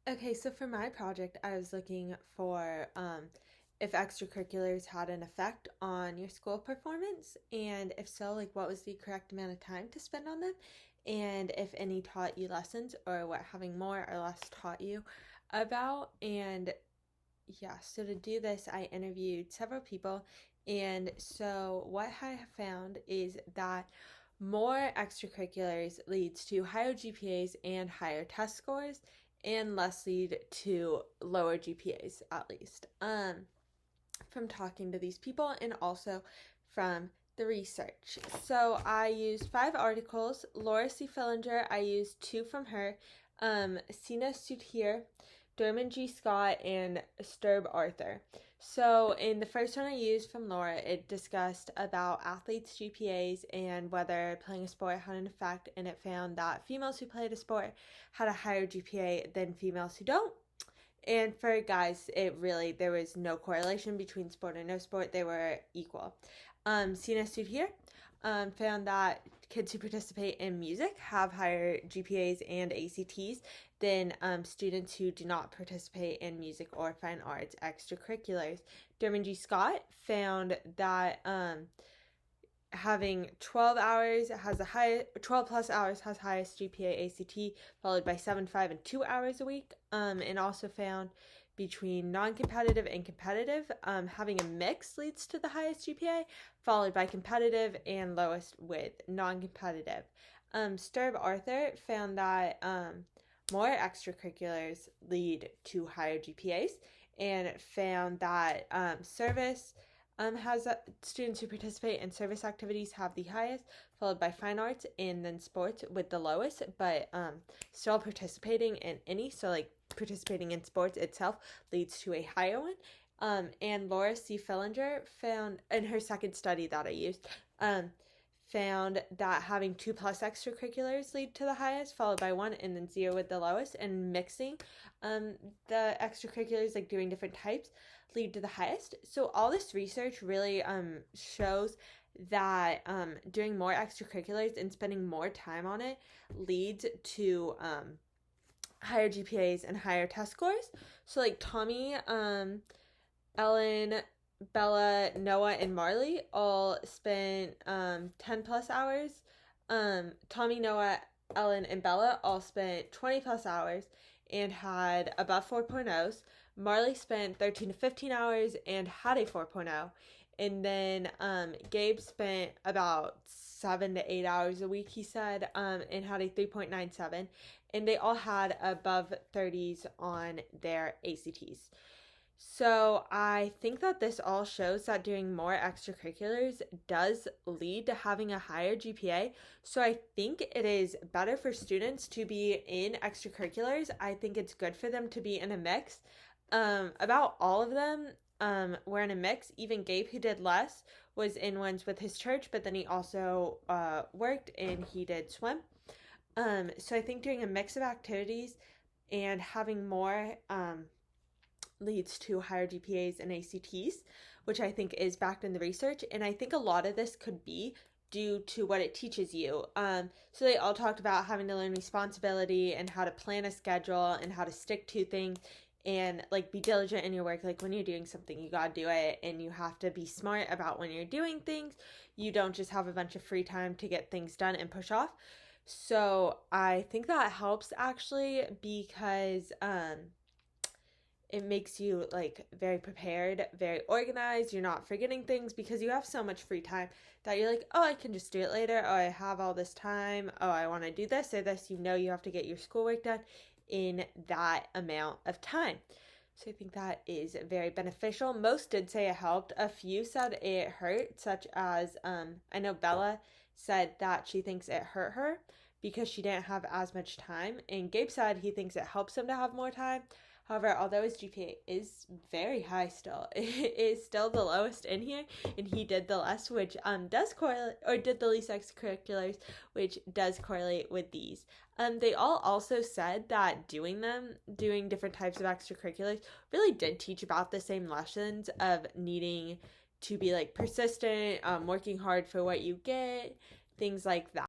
Okay, so for my project, I was looking for if extracurriculars had an effect on your school performance, and if so, like what was the correct amount of time to spend on them, and if any taught you lessons or what having more or less taught you about. And yeah, so to do this, I interviewed several people, and so what I have found is that more extracurriculars leads to higher GPAs and higher test scores, and less lead to lower GPAs at least. From talking to these people and also from the research. So I used 5 articles. Laura C. Fillinger, I used 2 from her. Sina Sudhir, Dermot G. Scott, and Sturb Arthur. So in the first one I used from Laura, it discussed about athletes' GPAs and whether playing a sport had an effect, and it found that females who played a sport had a higher GPA than females who don't. And for guys, there was no correlation between sport and no sport. They were equal. Sina Sudhir found that kids who participate in music have higher GPAs and ACTs than students who do not participate in music or fine arts extracurriculars. Dermot G. Scott found that having 12 hours has a high 12 plus hours has highest GPA ACT, followed by 7, 5, and 2 hours a week. And also found between non-competitive and competitive, having a mix leads to the highest GPA, followed by competitive and lowest with non-competitive. Sturb Arthur found that more extracurriculars lead to higher GPAs, and found that service has students who participate in service activities have the highest, followed by fine arts, and then sports with the lowest, but still participating in any, so like participating in sports itself leads to a higher one. And Laura C. Fillinger found in her second study that I used, found that having 2 plus extracurriculars lead to the highest, followed by 1, and then 0 with the lowest, and mixing the extracurriculars, like doing different types, lead to the highest. So all this research really shows that doing more extracurriculars and spending more time on it leads to higher GPAs and higher test scores. So like Tommy, Ellen, Bella, Noah, and Marley all spent 10 plus hours. Tommy, Noah, Ellen, and Bella all spent 20 plus hours and had above 4.0s. Marley spent 13 to 15 hours and had a 4.0. And then Gabe spent about 7 to 8 hours a week, he said, and had a 3.97. And they all had above 30s on their ACTs. So I think that this all shows that doing more extracurriculars does lead to having a higher GPA. So I think it is better for students to be in extracurriculars. I think it's good for them to be in a mix. About all of them were in a mix. Even Gabe, who did less, was in ones with his church, but then he also worked and he did swim. So I think doing a mix of activities and having more leads to higher GPAs and ACTs, which I think is backed in the research. And I think a lot of this could be due to what it teaches you. So they all talked about having to learn responsibility and how to plan a schedule and how to stick to things and like be diligent in your work. Like when you're doing something, you gotta do it, and you have to be smart about when you're doing things. You don't just have a bunch of free time to get things done and push off. So I think that helps actually, because it makes you like very prepared, very organized. You're not forgetting things because you have so much free time that you're like, oh, I can just do it later. Oh, I have all this time. Oh, I want to do this or this. You know, you have to get your schoolwork done in that amount of time. So I think that is very beneficial. Most did say it helped. A few said it hurt, such as I know Bella said that she thinks it hurt her because she didn't have as much time. And Gabe said he thinks it helps him to have more time. However, although his GPA is very high still, it is still the lowest in here, and he did the less, which does correlate, or did the least extracurriculars, which does correlate with these. They all also said that doing different types of extracurriculars really did teach about the same lessons of needing to be like persistent, working hard for what you get, things like that.